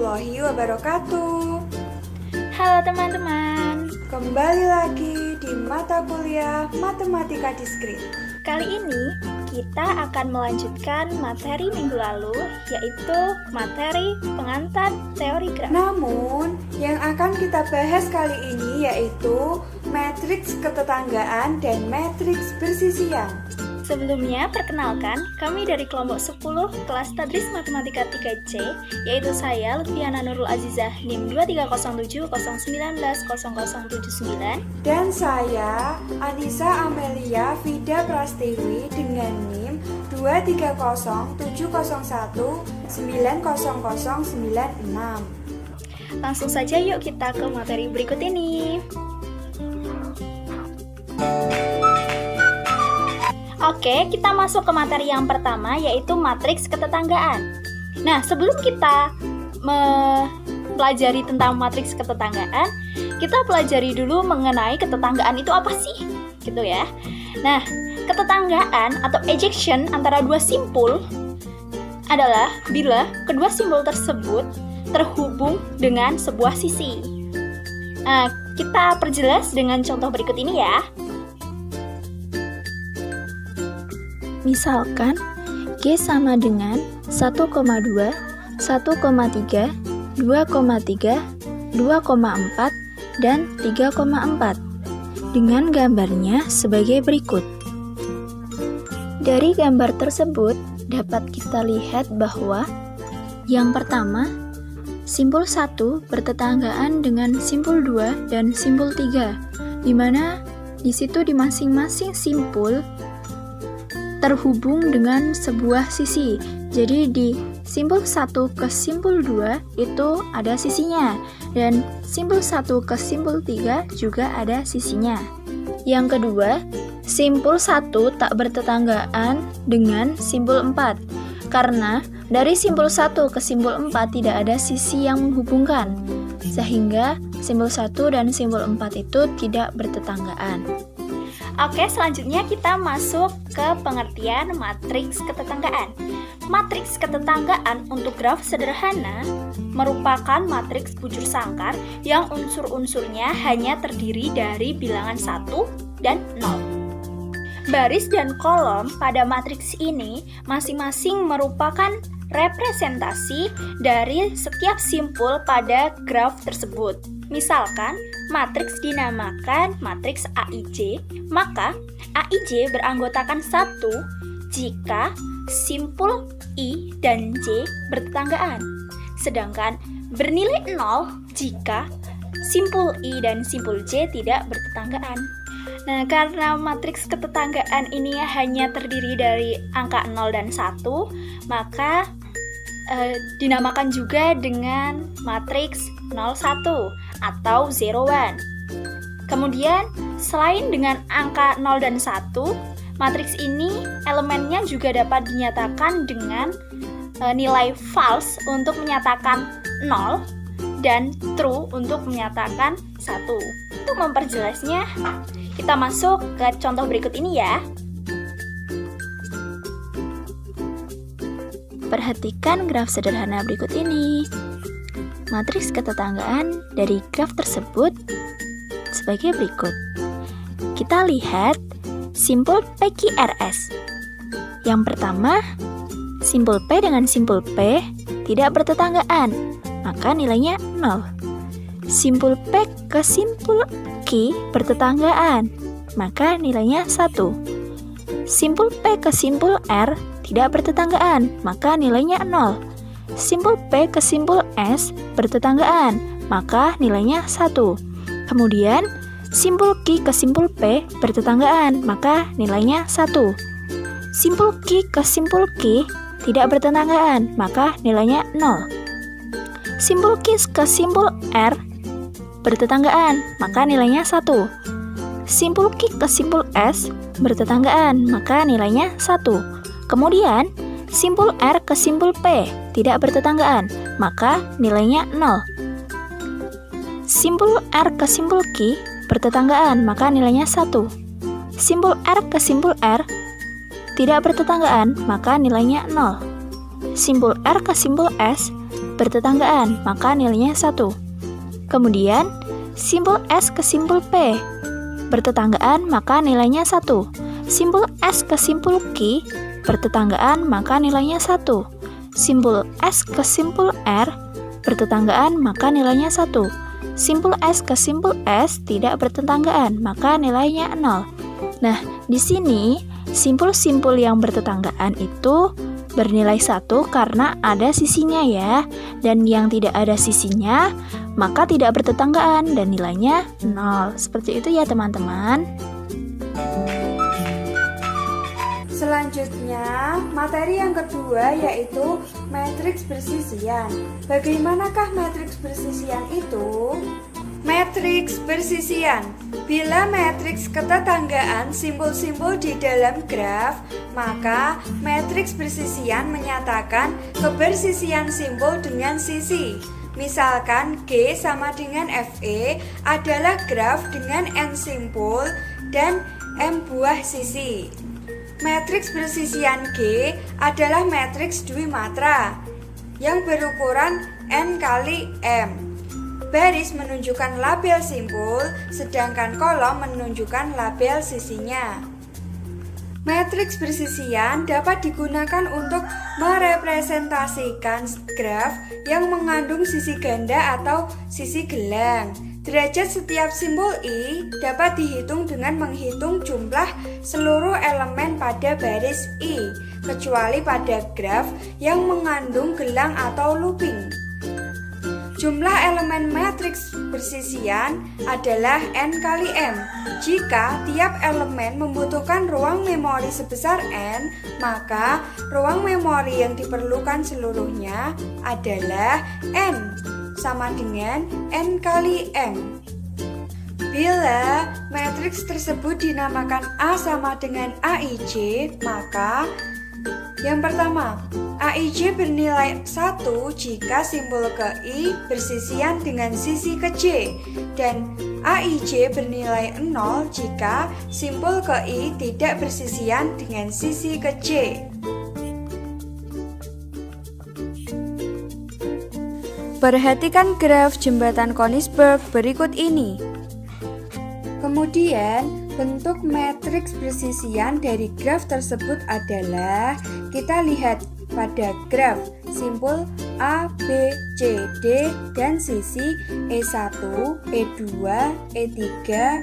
warahmatullahi wabarakatuh. Halo teman-teman, Kembali lagi di mata kuliah Matematika Diskrit. kali ini kita akan melanjutkan materi minggu lalu, yaitu materi pengantar teori graf. Namun, yang akan kita bahas kali ini yaitu matriks ketetanggaan dan matriks bersisian. Sebelumnya, perkenalkan, kami dari kelompok 10 kelas Tadris Matematika 3C, yaitu saya, Lutfiana Nurul Azizah, NIM 230701900079, Dan saya, Anissa Amelia Vida Prastiwi dengan NIM 23070190096. Langsung saja yuk kita ke materi berikut ini. Oke, kita masuk ke materi yang pertama, yaitu matriks ketetanggaan. Nah, sebelum kita mempelajari tentang matriks ketetanggaan, kita pelajari dulu mengenai ketetanggaan itu apa sih, gitu ya. Nah, ketetanggaan atau adjection antara dua simpul adalah bila kedua simpul tersebut terhubung dengan sebuah sisi. Nah, kita perjelas dengan contoh berikut ini ya. Misalkan G sama dengan 1,2, 1,3, 2,3, 2,4, dan 3,4 dengan gambarnya sebagai berikut. Dari gambar tersebut dapat kita lihat bahwa yang pertama, simpul 1 bertetanggaan dengan simpul 2 dan simpul 3, di mana di situ di masing-masing simpul terhubung dengan sebuah sisi. Jadi di simpul 1 ke simpul 2 itu ada sisinya, dan simpul 1 ke simpul 3 juga ada sisinya. Yang kedua, simpul 1 tak bertetanggaan dengan simpul 4, karena dari simpul 1 ke simpul 4 tidak ada sisi yang menghubungkan, sehingga simpul 1 dan simpul 4 itu tidak bertetanggaan. Oke, selanjutnya kita masuk ke pengertian matriks ketetanggaan. Matriks ketetanggaan untuk graf sederhana merupakan matriks bujur sangkar yang unsur-unsurnya hanya terdiri dari bilangan 1 dan 0. Baris dan kolom pada matriks ini masing-masing merupakan representasi dari setiap simpul pada graf tersebut. Misalkan, matriks dinamakan matriks AIJ, maka AIJ beranggotakan 1 jika simpul I dan J bertetanggaan, sedangkan bernilai 0 jika simpul I dan simpul J tidak bertetanggaan. Nah, karena matriks ketetanggaan ini hanya terdiri dari angka 0 dan 1, maka dinamakan juga dengan matriks 01 atau 01. Kemudian, selain dengan angka 0 dan 1, matriks ini elemennya juga dapat dinyatakan dengan nilai false untuk menyatakan 0 dan true untuk menyatakan 1. Untuk memperjelasnya, kita masuk ke contoh berikut ini ya. Perhatikan graf sederhana berikut ini. Matriks ketetanggaan dari graf tersebut sebagai berikut. Kita lihat simpul PQRS. Yang pertama, simpul P dengan simpul P tidak bertetanggaan, maka nilainya 0. Simpul P ke simpul Q bertetanggaan, maka nilainya 1. Simpul P ke simpul R tidak bertetanggaan, maka nilainya 0. Simpul P ke simpul S bertetanggaan, maka nilainya 1. Kemudian, simpul Q ke simpul P bertetanggaan, maka nilainya 1. Simpul Q ke simpul Q tidak bertetanggaan, maka nilainya 0. Simpul Q ke simpul R bertetanggaan, maka nilainya 1. Simpul Q ke simpul S bertetanggaan, maka nilainya 1. Kemudian, simpul R ke simpul P tidak bertetanggaan, maka nilainya 0. Simpul R ke simpul Q bertetanggaan, maka nilainya 1. Simpul R ke simpul R tidak bertetanggaan, maka nilainya 0. Simpul R ke simpul S bertetanggaan, maka nilainya 1. Kemudian, simpul S ke simpul P bertetanggaan, maka nilainya 1. Simpul S ke simpul Q bertetanggaan, maka nilainya 1. Simpul S ke simpul R bertetanggaan, maka nilainya 1. Simpul S ke simpul S tidak bertetanggaan, maka nilainya 0. Nah, di sini simpul-simpul yang bertetanggaan itu bernilai 1 karena ada sisinya ya. Dan yang tidak ada sisinya, maka tidak bertetanggaan dan nilainya 0. Seperti itu ya teman-teman. Selanjutnya, materi yang kedua yaitu matriks bersisian. Bagaimanakah matriks bersisian itu? Matriks bersisian. Bila matriks ketetanggaan simpul-simpul di dalam graf, maka matriks bersisian menyatakan kebersisian simpul dengan sisi. Misalkan G sama dengan FE adalah graf dengan N simpul dan M buah sisi. Matriks bersisian G adalah matriks dwimatra yang berukuran N kali M. Baris menunjukkan label simpul, sedangkan kolom menunjukkan label sisinya. Matriks bersisian dapat digunakan untuk merepresentasikan graf yang mengandung sisi ganda atau sisi gelang. Derajat setiap simpul I dapat dihitung dengan menghitung jumlah seluruh elemen pada baris I, kecuali pada graf yang mengandung gelang atau looping. Jumlah elemen matriks bersisian adalah N kali M. Jika tiap elemen membutuhkan ruang memori sebesar N, maka ruang memori yang diperlukan seluruhnya adalah N, sama dengan N kali M. Bila matriks tersebut dinamakan A sama dengan AIJ, maka yang pertama, AIJ bernilai 1 jika simpul ke I bersisian dengan sisi ke J, dan AIJ bernilai 0 jika simpul ke I tidak bersisian dengan sisi ke J. Perhatikan graf jembatan Konigsberg berikut ini. Kemudian, bentuk matriks bersisian dari graf tersebut adalah, kita lihat pada graf simpul A, B, C, D dan sisi E1, E2, E3,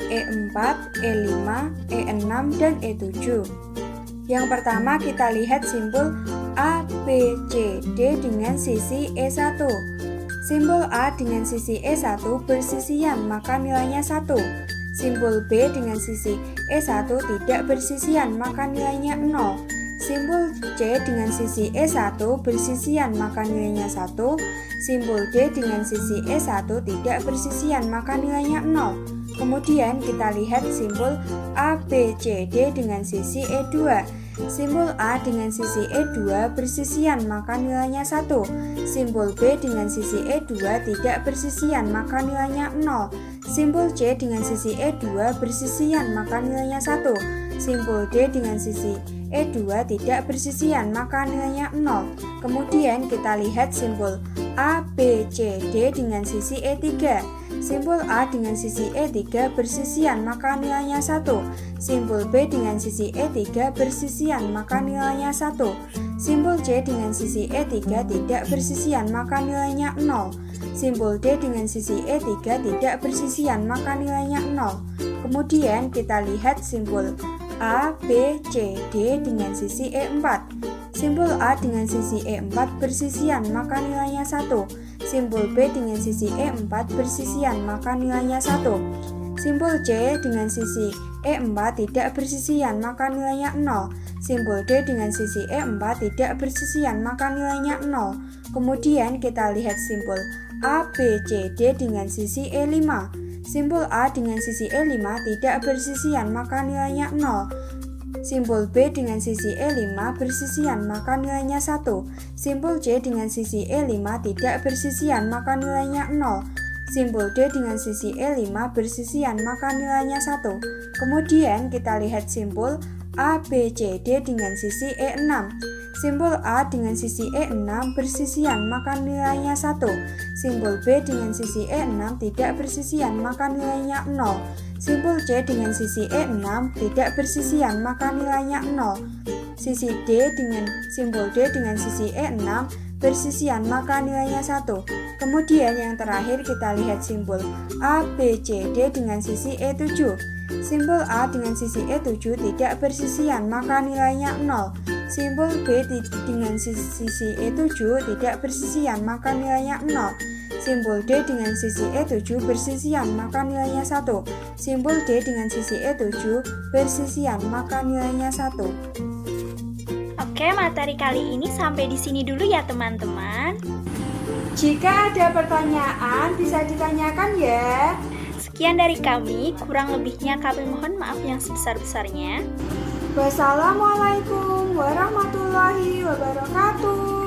E4, E5, E6, dan E7. Yang pertama kita lihat simpul A, B, C, D dengan sisi E1. Simpul A dengan sisi E1 bersisian, maka nilainya 1. Simpul B dengan sisi E1 tidak bersisian, maka nilainya 0. Simpul C dengan sisi E1 bersisian, maka nilainya 1. Simpul D dengan sisi E1 tidak bersisian, maka nilainya 0. Kemudian kita lihat simpul A, B, C, D dengan sisi E2. Simpul A dengan sisi E2 bersisian, maka nilainya 1. Simpul B dengan sisi E2 tidak bersisian, maka nilainya 0. Simpul C dengan sisi E2 bersisian, maka nilainya 1. Simpul D dengan sisi E2 tidak bersisian, maka nilainya 0. Kemudian kita lihat simpul A, B, C, D dengan sisi E3. Simpul A dengan sisi E3 bersisian, maka nilainya 1. Simpul B dengan sisi E3 bersisian, maka nilainya 1. Simpul C dengan sisi E3 tidak bersisian, maka nilainya 0. Simpul D dengan sisi E3 tidak bersisian, maka nilainya 0. Kemudian kita lihat simpul A, B, C, D dengan sisi E4. Simpul A dengan sisi E4 bersisian, maka nilainya 1. Simpul B dengan sisi E4 bersisian, maka nilainya 1. Simpul C dengan sisi E4 tidak bersisian, maka nilainya 0. Simpul D dengan sisi E4 tidak bersisian, maka nilainya 0. Kemudian kita lihat simpul A, B, C, D dengan sisi E5. Simpul A dengan sisi E5 tidak bersisian, maka nilainya 0. Simpul B dengan sisi E5 bersisian, maka nilainya 1. Simpul C dengan sisi E5 tidak bersisian, maka nilainya 0. Simpul D dengan sisi E5 bersisian, maka nilainya 1. Kemudian kita lihat simpul A, B, C, D dengan sisi E6. Simpul A dengan sisi E6 bersisian maka nilainya 1. Simpul B dengan sisi E6 tidak bersisian maka nilainya 0. Simpul C dengan sisi E6 tidak bersisian maka nilainya 0. Simpul D dengan sisi E6 bersisian maka nilainya 1. Kemudian yang terakhir kita lihat simpul A, B, C, D dengan sisi E7. Simpul A dengan sisi E7 tidak bersisian maka nilainya 0. Simpul B dengan sisi E7 tidak bersisian maka nilainya 0. Simpul D dengan sisi E7 bersisian maka nilainya 1. Simpul D dengan sisi E7 bersisian maka nilainya 1. Oke, materi kali ini sampai di sini dulu ya teman-teman. Jika ada pertanyaan bisa ditanyakan ya. Sekian dari kami, kurang lebihnya kami mohon maaf yang sebesar-besarnya. Wassalamualaikum warahmatullahi wabarakatuh.